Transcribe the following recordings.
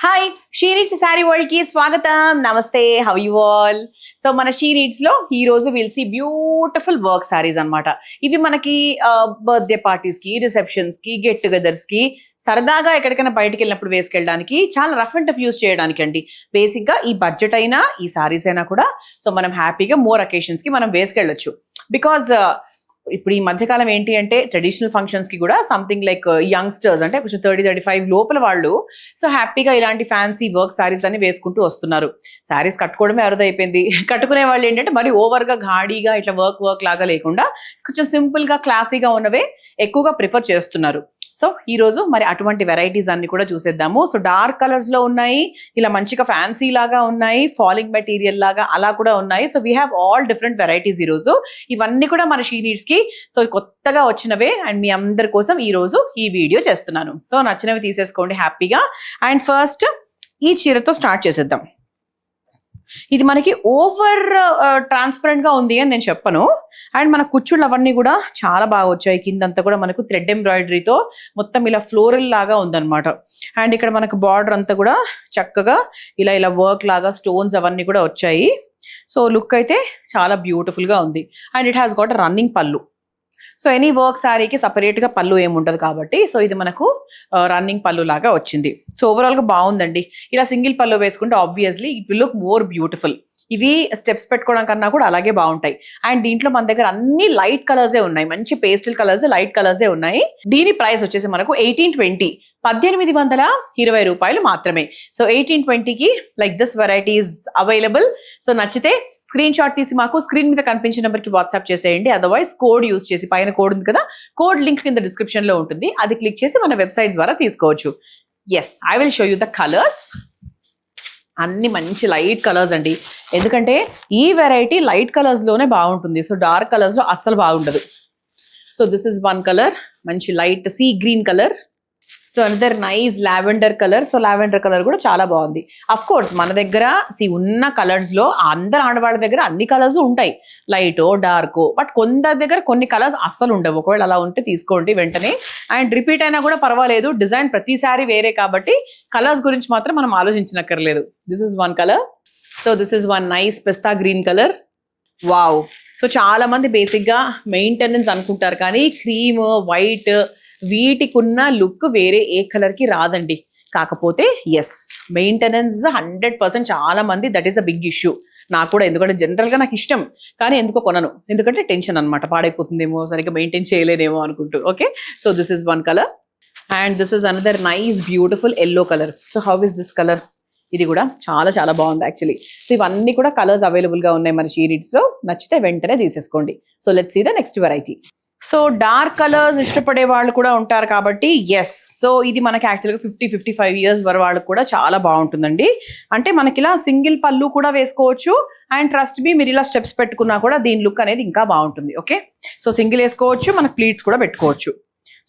Hi she needs sari world కి స్వాగతం. నమస్తే, హౌ యు ఆల్? సో మన షీ నీడ్స్ లో ఈ రోజు will see beautiful work sarees అన్నమాట. ఇవి మనకి బర్త్డే పార్టీస్ కి, రిసెప్షన్స్ కి, గెట్ టుగెదర్స్ కి, సరదాగా ఎక్కడికైనా బయటకు వెళ్ళినప్పుడు వేసుకెళ్ళడానికి, చాలా రఫ్ అండ్ టఫ్ యూస్ చేయడానికి అండి. బేసిక్ గా ఈ బడ్జెట్ అయినా ఈ సారీస్ అయినా కూడా సో మనం హ్యాపీగా మోర్ అకేషన్స్ కి మనం వేసుకెళ్ళొచ్చు. బికాజ్ ఇప్పుడు ఈ మధ్యకాలం ఏంటి అంటే ట్రెడిషనల్ ఫంక్షన్స్ కి కూడా సంథింగ్ లైక్ యంగ్స్టర్స్ అంటే కొంచెం 30-35 లోపల వాళ్ళు సో హ్యాపీగా ఇలాంటి ఫ్యాన్సీ వర్క్ సారీస్ అని వేసుకుంటూ వస్తున్నారు. సారీస్ కట్టుకోవడమే అరుదైపోయింది. కట్టుకునే వాళ్ళు ఏంటంటే మరి ఓవర్ గా ఘాడీగా ఇట్లా వర్క్ లాగా లేకుండా కొంచెం సింపుల్ గా క్లాసీగా ఉన్నవే ఎక్కువగా ప్రిఫర్ చేస్తున్నారు. సో ఈ రోజు మరి అటువంటి వెరైటీస్ అన్ని కూడా చూసేద్దాము. సో డార్క్ కలర్స్ లో ఉన్నాయి, ఇలా మంచిగా ఫ్యాన్సీ లాగా ఉన్నాయి, ఫాలింగ్ మెటీరియల్ లాగా అలా కూడా ఉన్నాయి. So we have all different varieties ఈ రోజు. ఇవన్నీ కూడా మన షీ నీడ్స్ కి సో కొత్తగా వచ్చినవే అండ్ మీ అందరి కోసం ఈ రోజు ఈ వీడియో చేస్తున్నాను. సో నచ్చినవి తీసేసుకోండి హ్యాపీగా. అండ్ ఫస్ట్ ఈ చీరతో స్టార్ట్ చేసేద్దాం. ఇది మనకి ఓవర్ ట్రాన్స్పరెంట్ గా ఉంది అని నేను చెప్పను. అండ్ మన కుచ్చుళ్ళు అవన్నీ కూడా చాలా బాగా వచ్చాయి. కిందంతా కూడా మనకు థ్రెడ్ ఎంబ్రాయిడరీతో మొత్తం ఇలా ఫ్లోరల్ లాగా ఉందన్నమాట. అండ్ ఇక్కడ మనకు బార్డర్ అంతా కూడా చక్కగా ఇలా వర్క్ లాగా స్టోన్స్ అవన్నీ కూడా వచ్చాయి. సో లుక్ అయితే చాలా బ్యూటిఫుల్ గా ఉంది. And it has got running పళ్ళు. సో ఎనీ వర్క్ శారీకి సపరేట్ గా పళ్ళు ఏమి ఉండదు కాబట్టి సో ఇది మనకు రన్నింగ్ పళ్ళు లాగా వచ్చింది. సో ఓవరాల్ గా బాగుందండి. ఇలా సింగిల్ పళ్ళు వేసుకుంటే obviously it will look more beautiful. ఇవి స్టెప్స్ పెట్టుకోవడం కన్నా కూడా అలాగే బాగుంటాయి. అండ్ దీంట్లో మన దగ్గర అన్ని లైట్ కలర్సే ఉన్నాయి, మంచి పేస్టల్ కలర్స్, లైట్ కలర్సే ఉన్నాయి. దీని ప్రైస్ వచ్చేసి మనకు 1820, 1820 రూపాయలు మాత్రమే. సో 1820కి like this variety is available. So నచ్చితే స్క్రీన్ షాట్ తీసి మాకు స్క్రీన్ మీద కనిపించిన నెంబర్కి వాట్సాప్ చేసేయండి. అదర్వైజ్ కోడ్ యూస్ చేసి, పైన కోడ్ ఉంది కదా, కోడ్ లింక్ కింద డిస్క్రిప్షన్ లో ఉంటుంది, అది క్లిక్ చేసి మన వెబ్సైట్ ద్వారా తీసుకోవచ్చు. Yes, I will show you the colours. అన్ని మంచి లైట్ కలర్స్ అండి, ఎందుకంటే ఈ వెరైటీ లైట్ కలర్స్ లోనే బాగుంటుంది. సో డార్క్ కలర్స్ లో అస్సలు బాగుండదు. So this is one colour, మంచి light sea green colour. So another nice lavender colour. So lavender colour కూడా చాలా బాగుంది. అఫ్ కోర్స్ మన దగ్గర ఉన్న కలర్స్ లో అందరు ఆడవాళ్ళ దగ్గర అన్ని కలర్స్ ఉంటాయి, లైట్ డార్క్, బట్ కొందరి దగ్గర కొన్ని కలర్స్ అస్సలు ఉండవు. ఒకవేళ అలా ఉంటే తీసుకోండి వెంటనే. అండ్ రిపీట్ అయినా కూడా పర్వాలేదు, డిజైన్ ప్రతిసారి వేరే కాబట్టి కలర్స్ గురించి మాత్రం మనం ఆలోచించనక్కర్లేదు. This is one colour. So this is one nice pista green colour. Wow. So చాలా మంది బేసిక్ గా మెయింటెనెన్స్ అనుకుంటారు, కానీ క్రీమ్, వైట్ వీటికి ఉన్న లుక్ వేరే ఏ కలర్ కి రాదండి. కాకపోతే ఎస్, మెయింటెనెన్స్ 100% చాలా మంది that is a big issue. నాకు కూడా, ఎందుకంటే జనరల్ గా నాకు ఇష్టం కానీ ఎందుకో కొనను, ఎందుకంటే టెన్షన్ అనమాట, పాడైపోతుందేమో, సరిగ్గా మెయింటైన్ చేయలేదేమో అనుకుంటూ. Okay, so this is one colour. And this is another nice beautiful yellow colour. So how is this colour? ఇది కూడా చాలా చాలా బాగుంది యాక్చువల్లీ. సో ఇవన్నీ కూడా కలర్స్ అవైలబుల్ గా ఉన్నాయి మన షీ నీడ్స్ లో. నచ్చితే వెంటనే తీసేసుకోండి. So let's see the next variety. So dark colours ఇష్టపడే వాళ్ళు కూడా ఉంటారు కాబట్టి ఎస్, సో ఇది మనకి యాక్చువల్గా 50-55 ఇయర్స్ వరకు వాళ్ళకి కూడా చాలా బాగుంటుందండి. అంటే మనకి ఇలా సింగిల్ పళ్ళు కూడా వేసుకోవచ్చు. అండ్ ట్రస్ట్ మీ, మీరు ఇలా స్టెప్స్ పెట్టుకున్నా కూడా దీని లుక్ అనేది ఇంకా బాగుంటుంది. ఓకే, సో సింగిల్ వేసుకోవచ్చు, మనకి ప్లీట్స్ కూడా పెట్టుకోవచ్చు.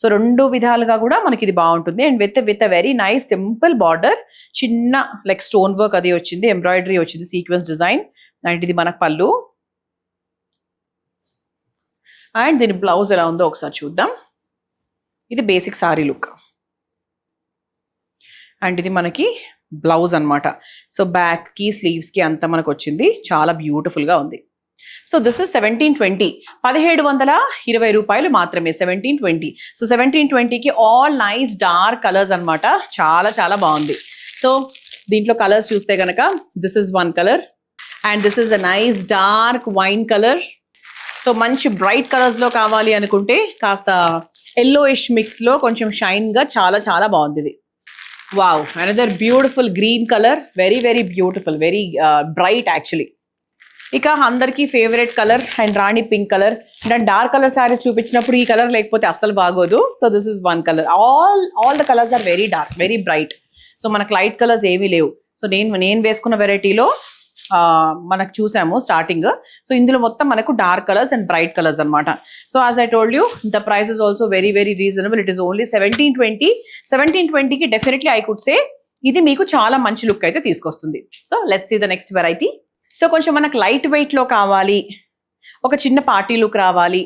సో రెండు విధాలుగా కూడా మనకి ఇది బాగుంటుంది. And with a very nice simple border, చిన్న లైక్ స్టోన్ వర్క్ అది వచ్చింది, ఎంబ్రాయిడరీ వచ్చింది, సీక్వెన్స్ డిజైన్. అండ్ ఇది మనకు పళ్ళు. అండ్ దీని బ్లౌజ్ ఎలా ఉందో ఒకసారి చూద్దాం. ఇది బేసిక్ సారీ లుక్. అండ్ ఇది మనకి బ్లౌజ్ అనమాట. సో బ్యాక్ కి, స్లీవ్స్ కి అంతా మనకు వచ్చింది, చాలా బ్యూటిఫుల్ గా ఉంది. సో దిస్ ఇస్ 1720, 1720 రూపాయలు మాత్రమే. 1720. సో 1720కి ఆల్ నైస్ డార్క్ కలర్స్ అనమాట, చాలా చాలా బాగుంది. సో దీంట్లో కలర్స్ చూస్తే కనుక this is one colour. And this is a nice dark wine colour. So మంచి బ్రైట్ కలర్స్ లో కావాలి అనుకుంటే కాస్త ఎల్లోయిష్ మిక్స్ లో కొంచెం షైన్ గా చాలా చాలా బాగుంది ఇది. Wow, another beautiful green colour, very very beautiful, very bright actually. ఇక అందరికీ favourite colour and rani pink colour. And dark colour sarees చూపించినప్పుడు ఈ కలర్ లేకపోతే అస్సలు బాగోదు. So this is one colour. All the colours are very dark, very bright. So మనకు light colours ఏమీ లేవు. సో నేను వేసుకున్న వెరైటీలో మనకు చూసాము స్టార్టింగ్. సో ఇందులో మొత్తం మనకు dark colours and bright colours అనమాట. So as I told you, the price is also very very reasonable. It is only 1720. 1720కి డెఫినెట్లీ ఐ కుడ్ సే ఇది మీకు చాలా మంచి లుక్ అయితే తీసుకొస్తుంది. So let's see the next variety. So కొంచెం మనకు లైట్ వెయిట్ లో కావాలి, ఒక చిన్న పార్టీ లుక్ రావాలి,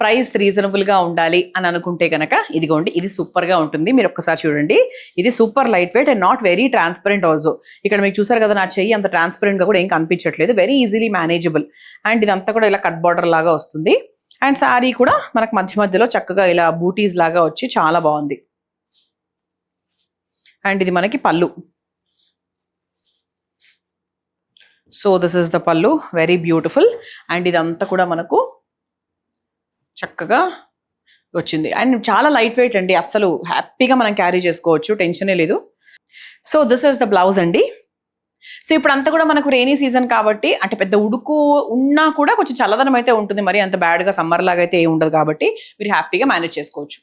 ప్రైస్ రీజనబుల్ గా ఉండాలి అని అనుకుంటే కనుక ఇదిగోండి, ఇది సూపర్ గా ఉంటుంది. మీరు ఒక్కసారి చూడండి, ఇది super light weight and not very transparent also. ఇక్కడ మీకు చూసారు కదా, నా చెయ్యి అంత ట్రాన్స్పరెంట్ గా కూడా ఏం కనిపించట్లేదు, వెరీ ఈజీలీ మేనేజబుల్. అండ్ ఇదంతా కూడా ఇలా కట్ బార్డర్ లాగా వస్తుంది. అండ్ శారీ కూడా మనకు మధ్య మధ్యలో చక్కగా ఇలా బూటీస్ లాగా వచ్చి చాలా బాగుంది. అండ్ ఇది మనకి పళ్ళు. సో దిస్ ఇస్ ద పళ్ళు, వెరీ బ్యూటిఫుల్. అండ్ ఇదంతా కూడా మనకు చక్కగా వచ్చింది. అండ్ చాలా లైట్ వెయిట్ అండి, అస్సలు హ్యాపీగా మనం క్యారీ చేసుకోవచ్చు, టెన్షనే లేదు. So this is the blouse అండి. సో ఇప్పుడు అంతా కూడా మనకు రెయినీ సీజన్ కాబట్టి, అంటే పెద్ద ఉడుకు ఉన్నా కూడా కొంచెం చల్లదనం అయితే ఉంటుంది, మరి అంత బ్యాడ్గా సమ్మర్ లాగా అయితే ఏమి ఉండదు కాబట్టి మీరు హ్యాపీగా మేనేజ్ చేసుకోవచ్చు.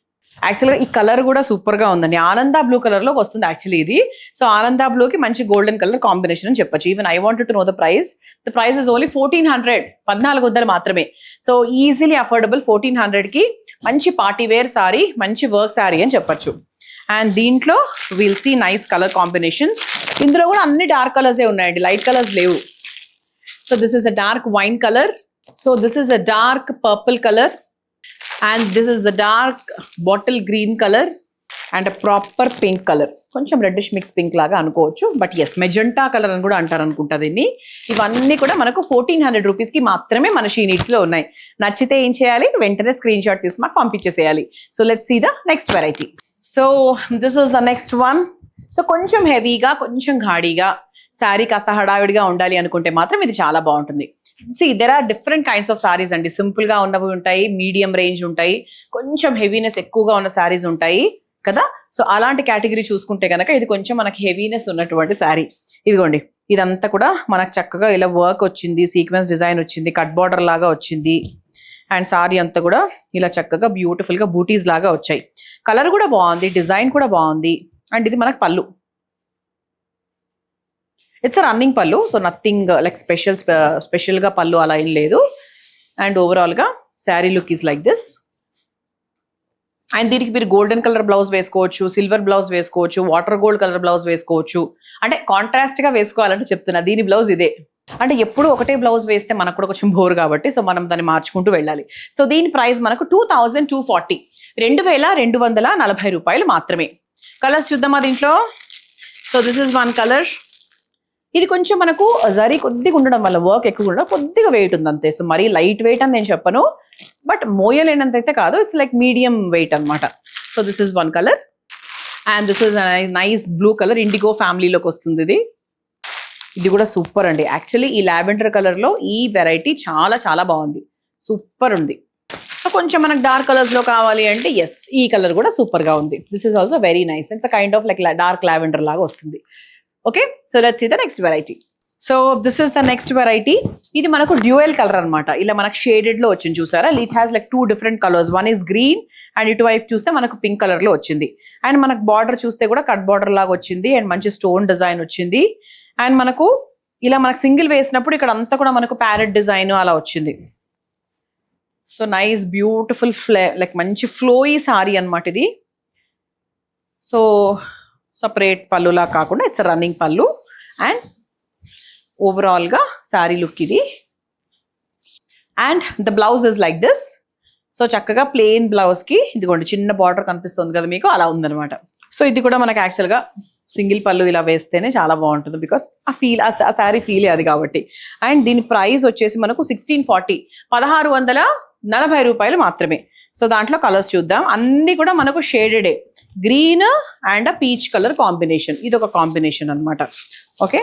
యాక్చువల్గా ఈ కలర్ కూడా సూపర్ గా ఉందండి, ఆనంద బ్లూ కలర్ లోకి వస్తుంది యాక్చువల్లీ ఇది. సో ఆనంద బ్లూకి మంచి గోల్డెన్ కలర్ కాంబినేషన్ అని చెప్పొచ్చు. Even I wanted to know the price. The price is only 1400, 1400 మాత్రమే. So easily affordable. 1400 కి మంచి పార్టీ వేర్ సారీ, మంచి వర్క్ సారీ అని చెప్పొచ్చు. అండ్ దీంట్లో will see nice colour combinations. ఇందులో కూడా అన్ని డార్క్ కలర్స్ ఉన్నాయండి, లైట్ కలర్స్ లేవు. So this is a dark wine colour. So this is a dark purple colour. And this is the dark bottle green color and a proper pink color. కొంచెం reddish mix pink లాగా అనుకోవచ్చు, but yes magenta colour అని కూడా అంటారు అనుకుంటా దీన్ని. ఇవన్నీ కూడా మనకు 1400 రూపీస్కి మాత్రమే మన షీ నీడ్స్లో ఉన్నాయి. నచ్చితే ఏం చేయాలి, వెంటనే స్క్రీన్ షాట్ తీసి మాకు పంపించేసేయాలి. So let's see the next variety. So this is the next one. So కొంచెం హెవీగా, కొంచెం ఘాడీగా, శారీ కాస్త హడావిడిగా ఉండాలి అనుకుంటే మాత్రం ఇది చాలా బాగుంటుంది. See, there are different kinds of sarees అండి. సింపుల్ గా ఉన్నవి ఉంటాయి, మీడియం రేంజ్ ఉంటాయి, కొంచెం హెవీనెస్ ఎక్కువగా ఉన్న సారీస్ ఉంటాయి కదా. సో అలాంటి కేటగిరీ చూసుకుంటే కనుక ఇది కొంచెం మనకి హెవీనెస్ ఉన్నటువంటి శారీ. ఇదిగోండి, ఇదంతా కూడా మనకు చక్కగా ఇలా వర్క్ వచ్చింది, సీక్వెన్స్ డిజైన్ వచ్చింది, కట్ బార్డర్ లాగా వచ్చింది. అండ్ సారీ అంతా కూడా ఇలా చక్కగా బ్యూటిఫుల్ గా బూటీస్ లాగా వచ్చాయి. కలర్ కూడా బాగుంది, డిజైన్ కూడా బాగుంది. అండ్ ఇది మనకు పళ్ళు. ఇట్స్ రన్నింగ్ పళ్ళు, సో నథింగ్ లైక్ స్పెషల్గా పళ్ళు అలా ఏం లేదు. అండ్ ఓవరాల్గా sari look is like this. And దీనికి మీరు గోల్డెన్ కలర్ బ్లౌజ్ వేసుకోవచ్చు, సిల్వర్ బ్లౌజ్ వేసుకోవచ్చు, వాటర్ గోల్డ్ కలర్ బ్లౌజ్ వేసుకోవచ్చు. అంటే కాంట్రాస్ట్గా వేసుకోవాలంటే చెప్తున్నా, దీని బ్లౌజ్ ఇదే. అంటే ఎప్పుడు ఒకటే బ్లౌజ్ వేస్తే మనకు కూడా కొంచెం బోర్ కాబట్టి, సో మనం దాన్ని మార్చుకుంటూ వెళ్ళాలి. సో దీని ప్రైస్ మనకు 2240, 2240 రూపాయలు మాత్రమే. కలర్స్ చూద్దామా దీంట్లో. So this is one colour. ఇది కొంచెం మనకు జరీ కొద్దిగా ఉండడం వల్ల, వర్క్ ఎక్కువ ఉండడం, కొద్దిగా వెయిట్ ఉంది అంతే. సో మరీ లైట్ వెయిట్ అని నేను చెప్పను, బట్ మోయలేనంత అయితే కాదు, ఇట్స్ లైక్ మీడియం వెయిట్ అనమాట. So this is one colour. And this is nice blue colour, indigo ఫ్యామిలీలోకి వస్తుంది ఇది. ఇది కూడా సూపర్ అండి. యాక్చువల్లీ ఈ లావెండర్ కలర్ లో ఈ వెరైటీ చాలా చాలా బాగుంది, సూపర్ ఉంది. సో కొంచెం మనకు డార్క్ కలర్స్ లో కావాలి అంటే ఎస్, ఈ కలర్ కూడా సూపర్ గా ఉంది. This is also very nice. It's kind of like dark lavender లాగా వస్తుంది. Okay, so let's see the next variety. So this is the next variety. ఇది మనకు డ్యూయల్ కలర్ అనమాట. ఇలా మనకు షేడెడ్ లో వచ్చింది చూసారా. It has like 2 different colours. One is green and ఇటువైపు చూస్తే మనకు పింక్ కలర్ లో వచ్చింది. అండ్ మనకు బార్డర్ చూస్తే కూడా కట్ బార్డర్ లాగా వచ్చింది అండ్ మంచి స్టోన్ డిజైన్ వచ్చింది. అండ్ మనకు ఇలా మనకు సింగిల్ వేసినప్పుడు ఇక్కడ అంతా కూడా మనకు ప్యారెట్ డిజైన్ అలా వచ్చింది. సో నైస్ బ్యూటిఫుల్ లైక్ మంచి ఫ్లోయీ సారీ అనమాట ఇది. సో సపరేట్ పళ్ళులా కాకుండా ఇట్స్ రన్నింగ్ పళ్ళు. అండ్ ఓవరాల్గా శారీ లుక్ ఇది. And the blouse is like this. So చక్కగా ప్లెయిన్ బ్లౌజ్కి ఇదిగోండి చిన్న బార్డర్ కనిపిస్తుంది కదా మీకు, అలా ఉందనమాట. సో ఇది కూడా మనకు యాక్చువల్గా సింగిల్ పళ్ళు ఇలా వేస్తేనే చాలా బాగుంటుంది, బికాస్ ఆ శారీ ఫీలే అది కాబట్టి. అండ్ దీని ప్రైస్ వచ్చేసి మనకు 1640, 1640 రూపాయలు మాత్రమే. సో దాంట్లో కలర్స్ చూద్దాం. అన్ని కూడా మనకు షేడెడే, green and peach colour combination. ఇది ఒక కాంబినేషన్ అనమాట. Okay,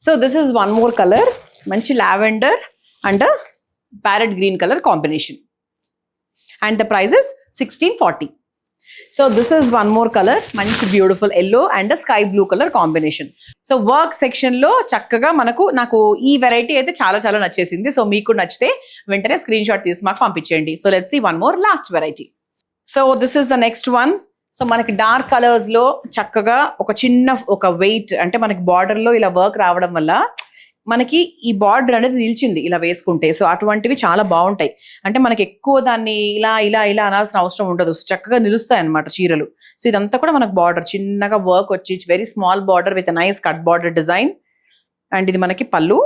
so this is one more colour, మంచి lavender and parrot green colour combination. And the price is 1640. So this is one more colour, మంచి beautiful yellow and sky blue colour combination. So work section లో చక్కగా నాకు ఈ variety అయితే చాలా చాలా నచ్చేసింది. సో మీకు నచ్చితే వెంటనే స్క్రీన్ షాట్ తీసి మాకు పంపించండి. So let's see one more last variety. So this is the next one. So మనకి డార్క్ కలర్స్ లో చక్కగా ఒక వెయిట్, అంటే మనకి బార్డర్ లో ఇలా వర్క్ రావడం వల్ల మనకి ఈ బార్డర్ అనేది నిలిచింది ఇలా వేసుకుంటే. సో అటువంటివి చాలా బాగుంటాయి. అంటే మనకి ఎక్కువ దాన్ని ఇలా ఇలా ఇలా అనాల్సిన అవసరం ఉండదు, చక్కగా నిలుస్తాయి అనమాట చీరలు. సో ఇదంతా కూడా మనకు బార్డర్ చిన్నగా వర్క్ వచ్చి very small border with nice cut border design. And ఇది మనకి పళ్ళు.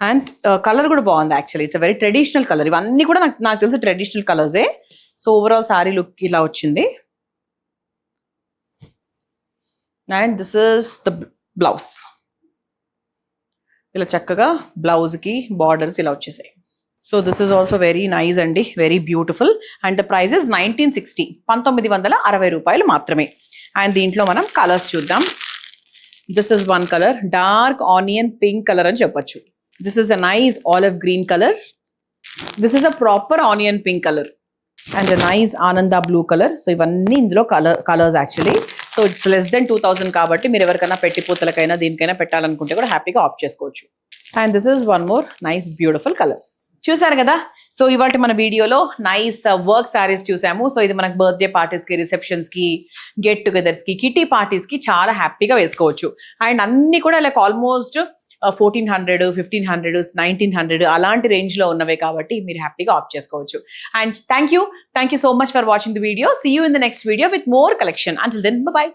అండ్ కలర్ కూడా బాగుంది actually. It's very traditional colour. ఇవన్నీ కూడా నాకు తెలిసి ట్రెడిషనల్ కలర్సే. సో ఓవరాల్ సారీ లుక్ ఇలా వచ్చింది. And this is the blouse. ఇలా చక్కగా బ్లౌజ్కి బార్డర్స్ ఇలా వచ్చేసాయి. So this is also very nice అండి, very beautiful. And the price is 1960, 1960 రూపాయలు మాత్రమే. అండ్ దీంట్లో మనం కలర్స్ చూద్దాం. This is one colour, dark onion pink colour అని చెప్పొచ్చు. This is a nice olive green colour. This is a proper onion pink colour. And nice ఆనంద blue colour. So ఇవన్నీ ఇందులో colours actually. So it's less than 2000 కాబట్టి మీరు ఎవరికైనా పెట్టిపోతలకైనా దీనికైనా పెట్టాలనుకుంటే కూడా హ్యాపీగా ఆప్ట్ చేసుకోవచ్చు. And this is one more nice beautiful colour. చూసారు కదా. సో ఇవాళ మన వీడియోలో నైస్ వర్క్ శారీస్ చూసాము. సో ఇది మనకు బర్త్డే పార్టీస్కి, రిసెప్షన్స్కి, గెట్ టుగెదర్స్కి, కిటీ పార్టీస్కి చాలా హ్యాపీగా వేసుకోవచ్చు. అండ్ అన్ని కూడా లైక్ ఆల్మోస్ట్ 1400, 1500, 1900 అలాంటి రేంజ్లో ఉన్నవే కాబట్టి మీరు హ్యాపీగా ఆప్ట్ చేసుకోవచ్చు. And thank you so much for watching the video. See you in the next video with more collection. Until then by.